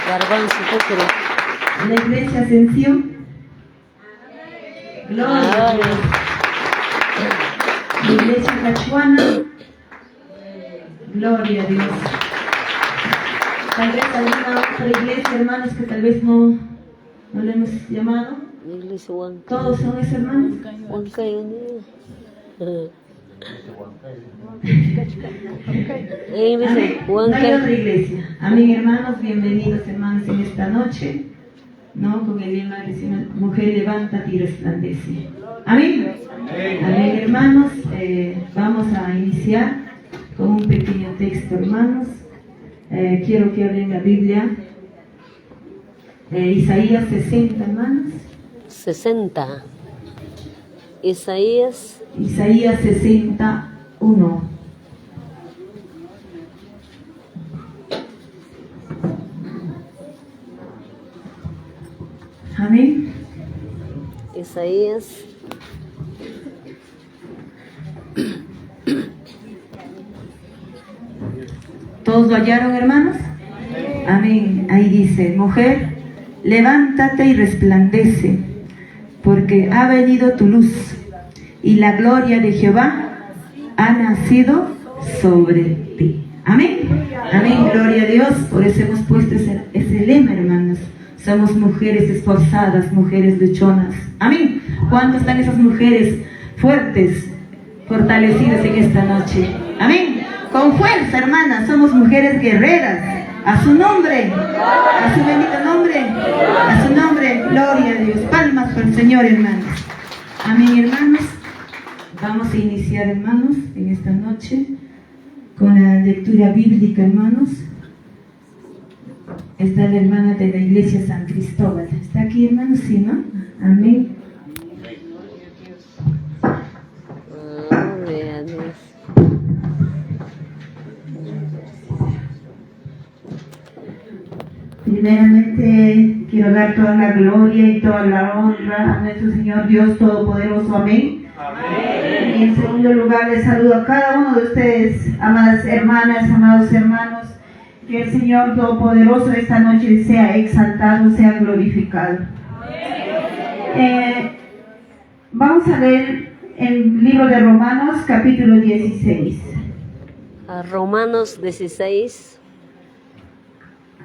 La iglesia Ascensión. Gloria a Dios. La iglesia Cachuana. Gloria a Dios. Tal vez alguna otra iglesia, hermanos, que tal vez no le hemos llamado. ¿Todos son esos hermanos? Amén. No hay otra iglesia. Amén, hermanos, bienvenidos hermanos en esta noche, ¿no? Con el lema que dice: mujer, levántate y resplandece. Amén. Amén, hermanos. Vamos a iniciar con un pequeño texto, hermanos. Quiero que abren la Biblia. Isaías 60, hermanos. 60. Isaías 61. Amén. Isaías. ¿Todos lo hallaron, hermanos? Amén. Ahí dice: mujer, levántate y resplandece, porque ha venido tu luz, y la gloria de Jehová ha nacido sobre ti. Amén. Amén. Gloria a Dios. Por eso hemos puesto ese lema, hermanos. Somos mujeres esforzadas, mujeres luchonas. Amén. ¿Cuántas están esas mujeres fuertes, fortalecidas en esta noche? Amén. Con fuerza, hermanas. Somos mujeres guerreras. A su nombre, a su bendito nombre, a su nombre. Gloria a Dios. Palmas por el Señor, hermanos. Amén, hermanos. Vamos a iniciar, hermanos, en esta noche con la lectura bíblica, hermanos. Está la hermana de la iglesia San Cristóbal. ¿Está aquí, hermanos? Sí, ¿no? Amén. Primeramente quiero dar toda la gloria y toda la honra a nuestro Señor Dios Todopoderoso. Amén. Amén. Y en segundo lugar les saludo a cada uno de ustedes, amadas hermanas, amados hermanos. Que el Señor Todopoderoso esta noche sea exaltado, sea glorificado. Vamos a leer el libro de Romanos, capítulo 16. Romanos 16.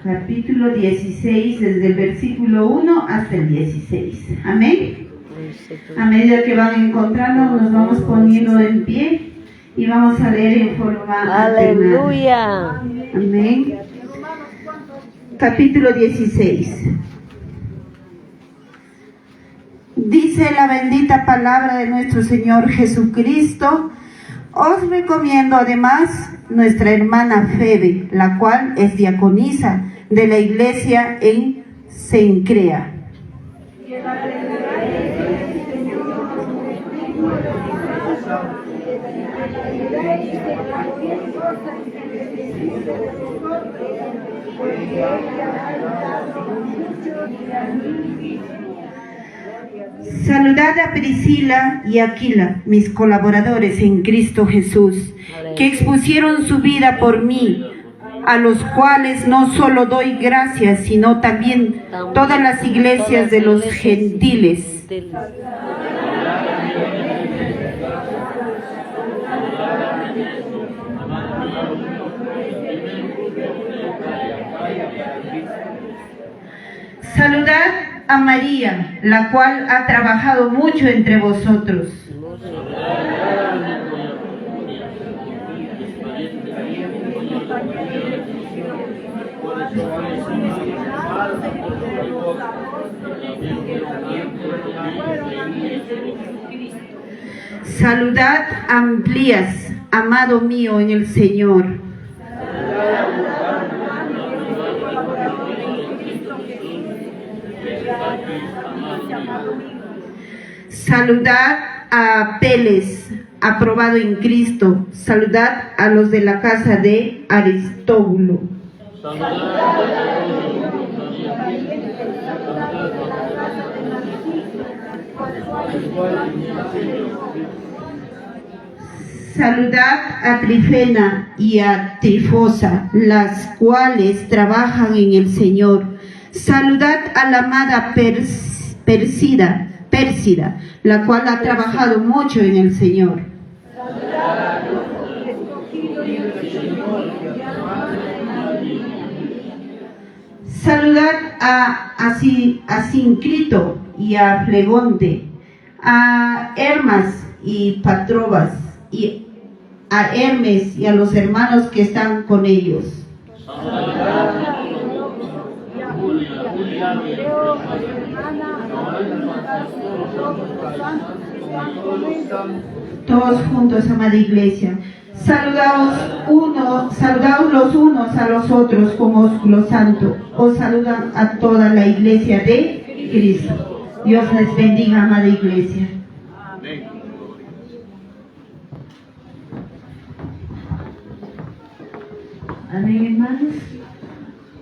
Capítulo 16, desde el versículo 1 hasta el 16. Amén. A medida que van encontrando, nos vamos poniendo en pie y vamos a leer en forma ¡Aleluya! alternada. Amén. Capítulo 16. Dice la bendita palabra de nuestro Señor Jesucristo: os recomiendo además nuestra hermana Febe, la cual es diaconisa de la iglesia en Cencrea. Saludad a Priscila y Aquila, mis colaboradores en Cristo Jesús, que expusieron su vida por mí, a los cuales no solo doy gracias, sino también todas las iglesias de los gentiles. Saludad a María, la cual ha trabajado mucho entre vosotros. Saludad a Amplías, amado mío en el Señor. Saludad a Apeles, aprobado en Cristo. Saludad a los de la casa de Aristóbulo. Saludad a Trifena y a Trifosa, las cuales trabajan en el Señor. Saludad a la amada Pérsida, la cual ha trabajado mucho en el Señor. Saludad a Sincrito y a Flegonte, a Hermas y Patrobas, y a Hermes y a los hermanos que están con ellos. Todos juntos, amada iglesia. Saludaos los unos a los otros con ósculo santo. Os saludan a toda la iglesia de Cristo. Dios les bendiga, amada iglesia. Amén, hermanos.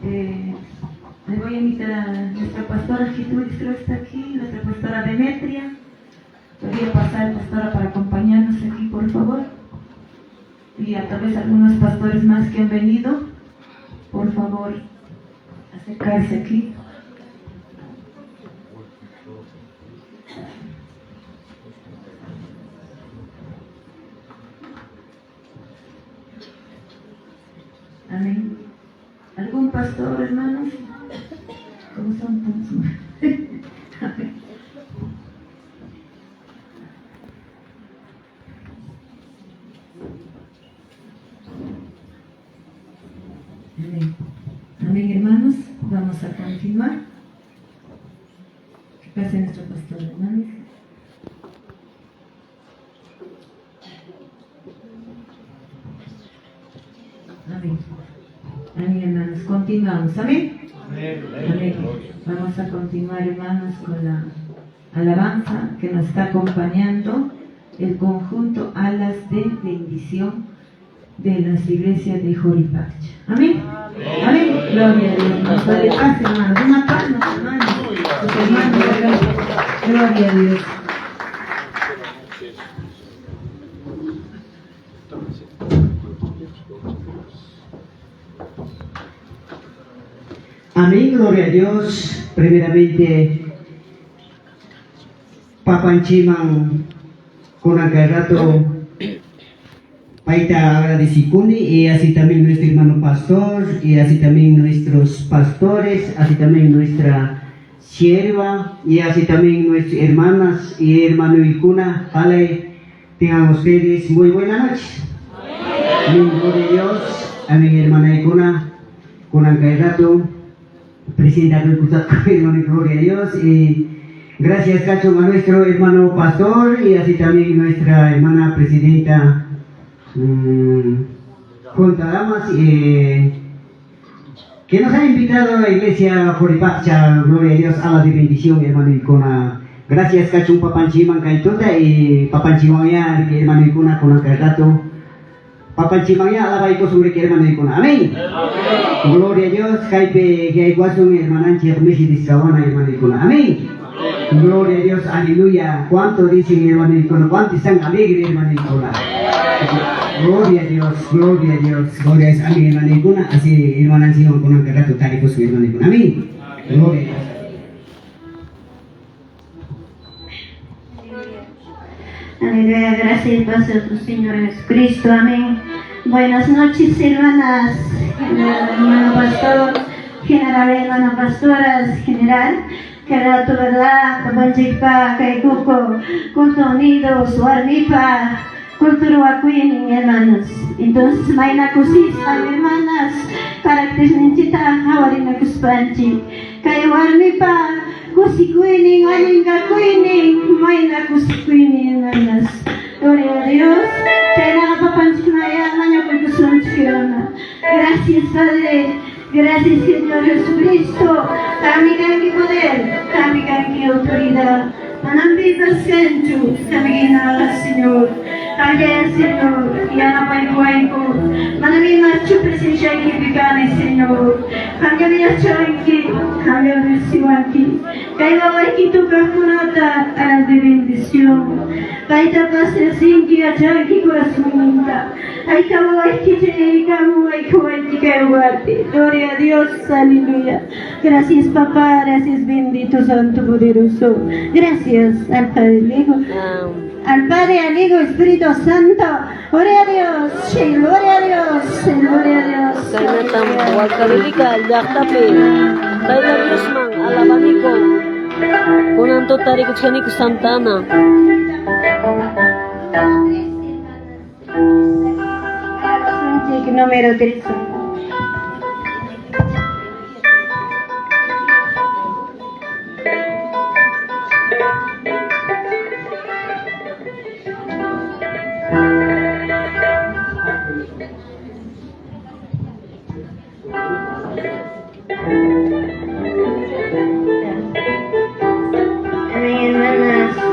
Le voy a invitar a nuestra pastora Gertrudis, creo que está aquí, nuestra pastora Demetria. Podría pasar, pastora, para acompañarnos aquí, por favor. Y a tal vez algunos pastores más que han venido, por favor, acercarse aquí. Amén. ¿Algún pastor, hermanos? ¿Cómo son todos? Amén. Amén. Amén, hermanos. Vamos a continuar. Que pase nuestro pastor, hermanos. Amén. Amén, hermanos. Continuamos. Amén. Amén. Vamos a continuar, hermanos, con la alabanza que nos está acompañando el conjunto Alas de Bendición de las iglesias de Joripacha. Amén. Amén. Gloria a Dios. Nos dale paz, hermanos. Una paz, hermanos. Los hermanos, gloria a Dios. Amén, gloria a Dios. Primeramente, Papanchiman con aquel rato Paita agradecicuni, y así también nuestro hermano pastor, y así también nuestros pastores, así también nuestra sierva, y así también nuestras hermanas y hermano Icuna. Ale, tengan ustedes muy buenas noches. Amén, gloria a Dios. Amén, hermana Icuna, con aquel rato. Presidenta del Cusat, hermano, gloria a Dios. Y gracias, Cacho, a nuestro hermano pastor, y así también nuestra hermana presidenta Junta Damas, que nos ha invitado a la iglesia Joripacha, gloria a Dios, a la de bendición, hermano Icona. Gracias, Cacho, Papanchiman Kaituta, y Papanchiman ya, hermano Icona, con aquel rato. Papanchiman ya, alaba y costumbre que hermano Icona. Amén. Gloria a Dios, Jaipe, que hay guasón, hermananchi, apumesi de Sawana, hermano Icona. Amén. Gloria a Dios, aleluya. ¿Cuánto dicen, hermano Icona? ¿Cuánto están alegres, hermano Icona? Gloria a Dios, gloria a Dios. Gloria a Dios, amén, hermano Icona. Así, hermananchi, con un rato, tal y pues, hermano Icona. Amén. Gloria a Dios. Aleluya, gracias, paz a tu Señor Jesucristo, amén. Buenas noches, hermanas, hermano pastor, general, hermano pastoras, general. Que da tu verdad, Kabanchikpa, Kaikuko, Culto Unidos, Warmipa, Culturo Acuini, hermanos. Entonces, Maina Kusista, hermanas, Caracteres Ninchita, Hawarina Kuspanchi, Kai Warmipa, Kusikuini, Aninga Kuini, Maina Kusikuini, hermanas. Gloria a Dios. Tena Papanchiknaya, Maña Kultusunchikirona. Gracias, Padre. Gracias, Señor Jesucristo. Kami kami poder, kami kami autoridad. Manambi pasenju, kami ginala, Señor. Kaya Señor, yan ang paibuhay ko. Manami macho presensya ikibigani Señor. Kanya minachanki, kanya resiwanki. Kaya wawai kito kakunata a de bendición. Kaya tapas singi achanki corazoninta. Ay kawai kite, kawai kawai tikawati. Gloria a Dios, aleluya. Gracias papá, gracias bendito Santo Poderoso. Gracias al Padre, al Hijo. Al Padre, al Hijo, Espíritu Santo. Gloria a Dios, sí, gloria a Dios, sí, gloria a Dios. Kaya na huwag kaliligal, yaktapi. Kaya na Diyos mang alabani ko. Kunang to tarikot siya ni Santana. Número 3. Amén, hermanas.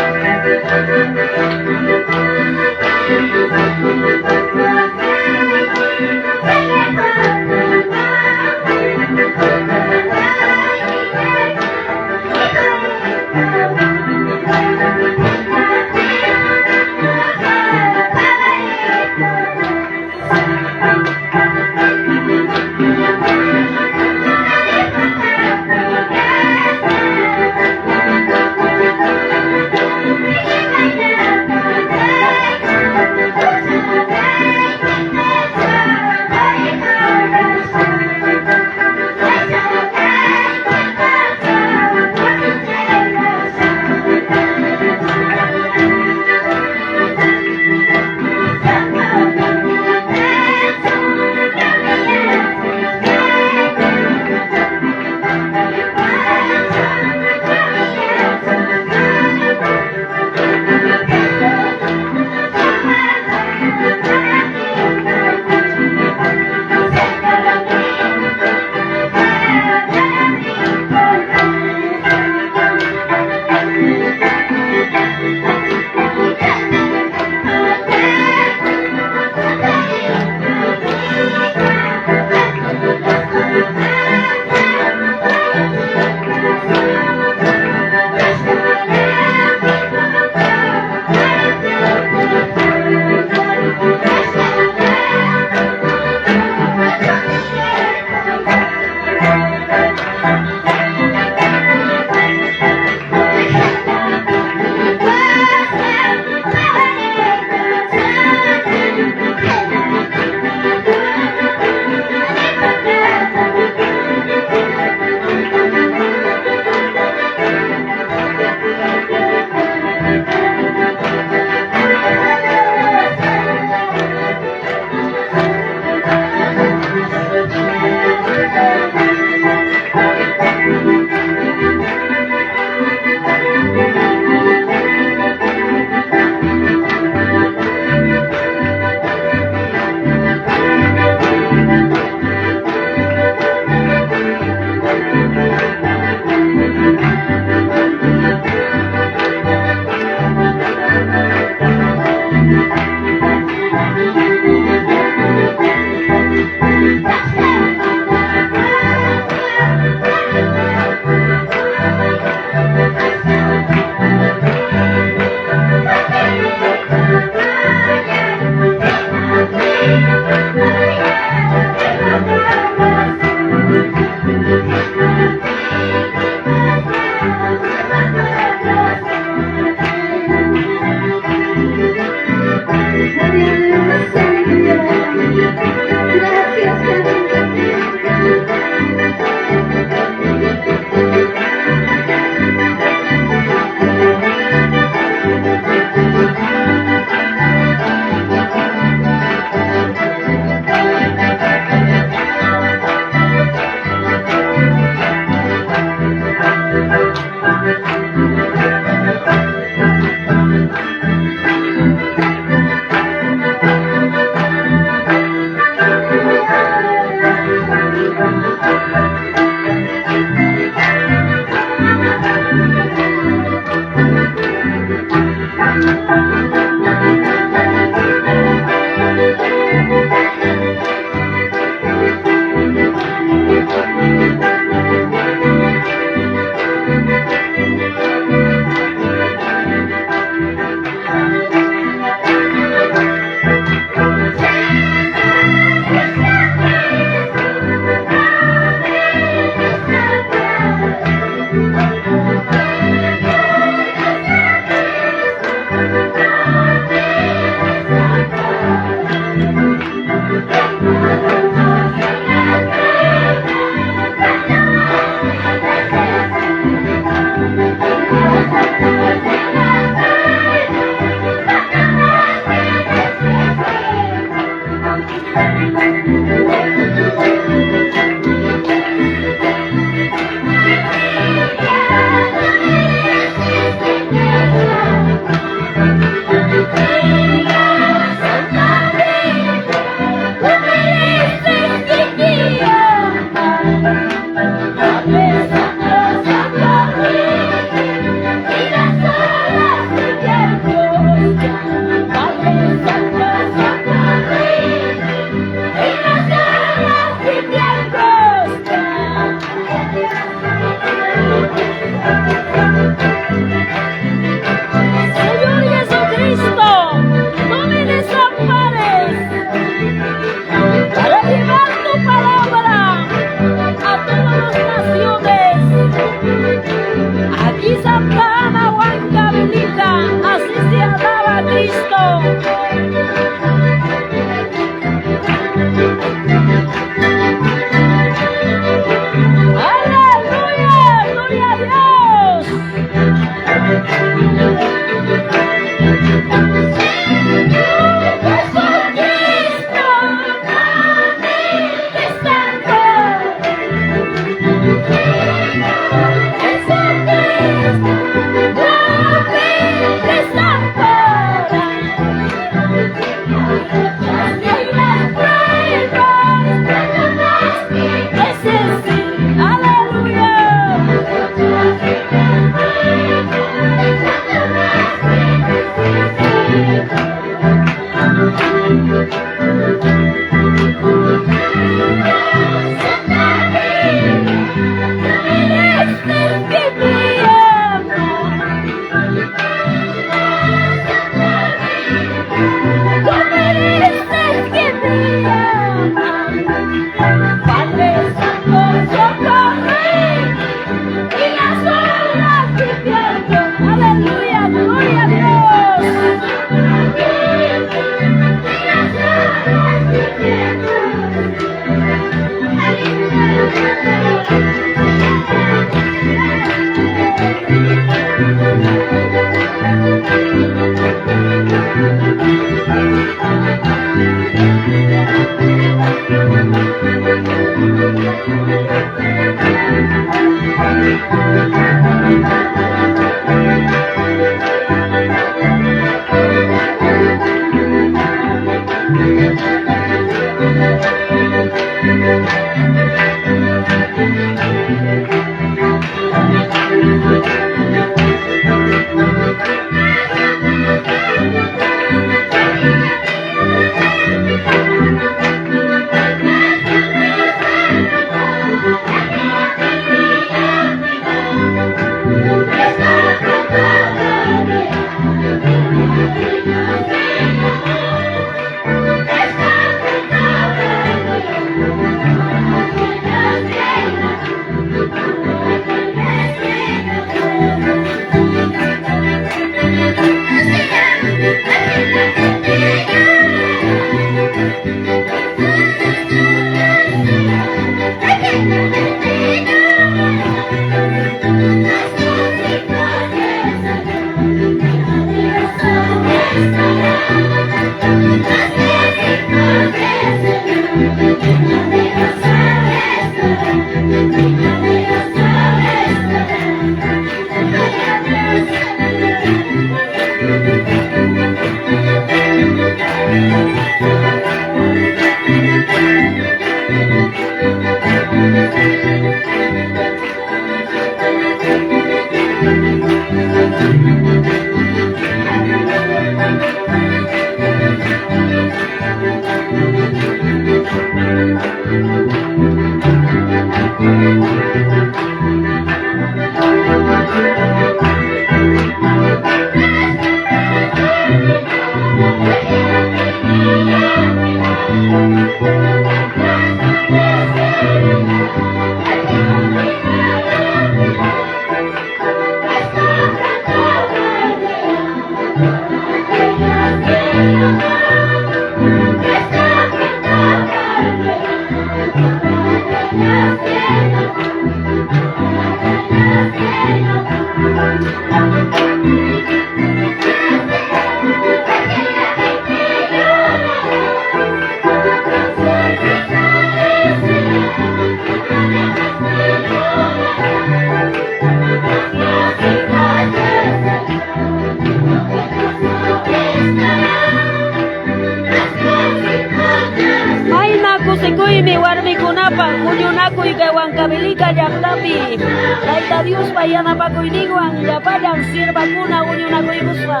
Católica llaqtapi Tayta Dios yanapakuyninwan llapayan sirvakuna uñunakuykusqa.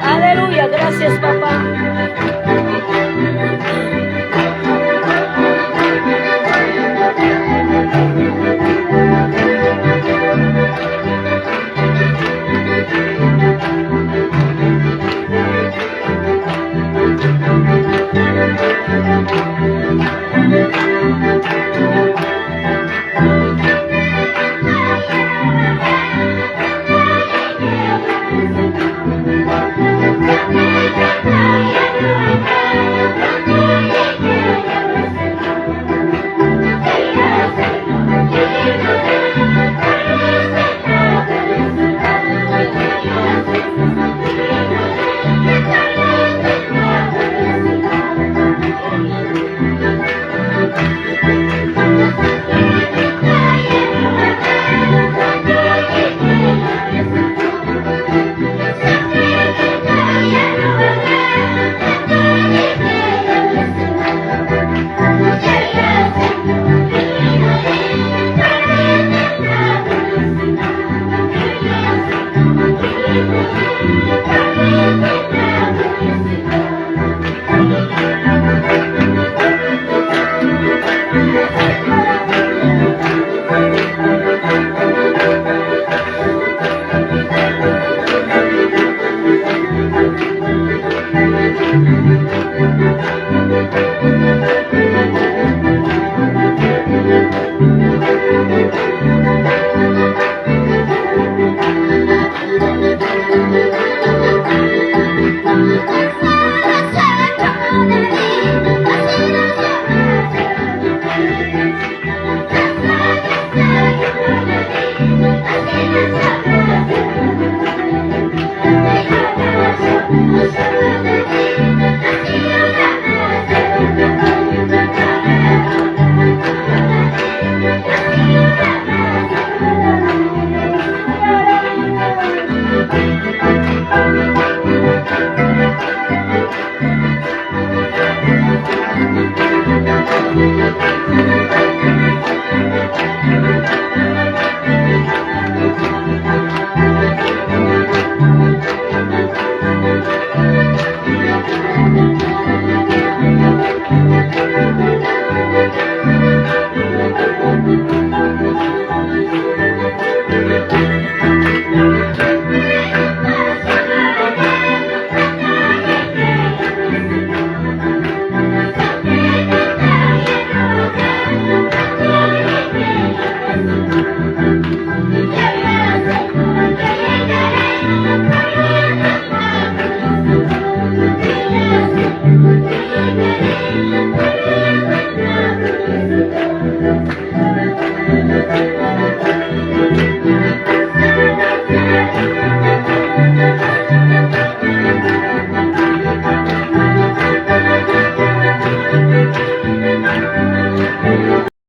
Aleluya, gracias papá.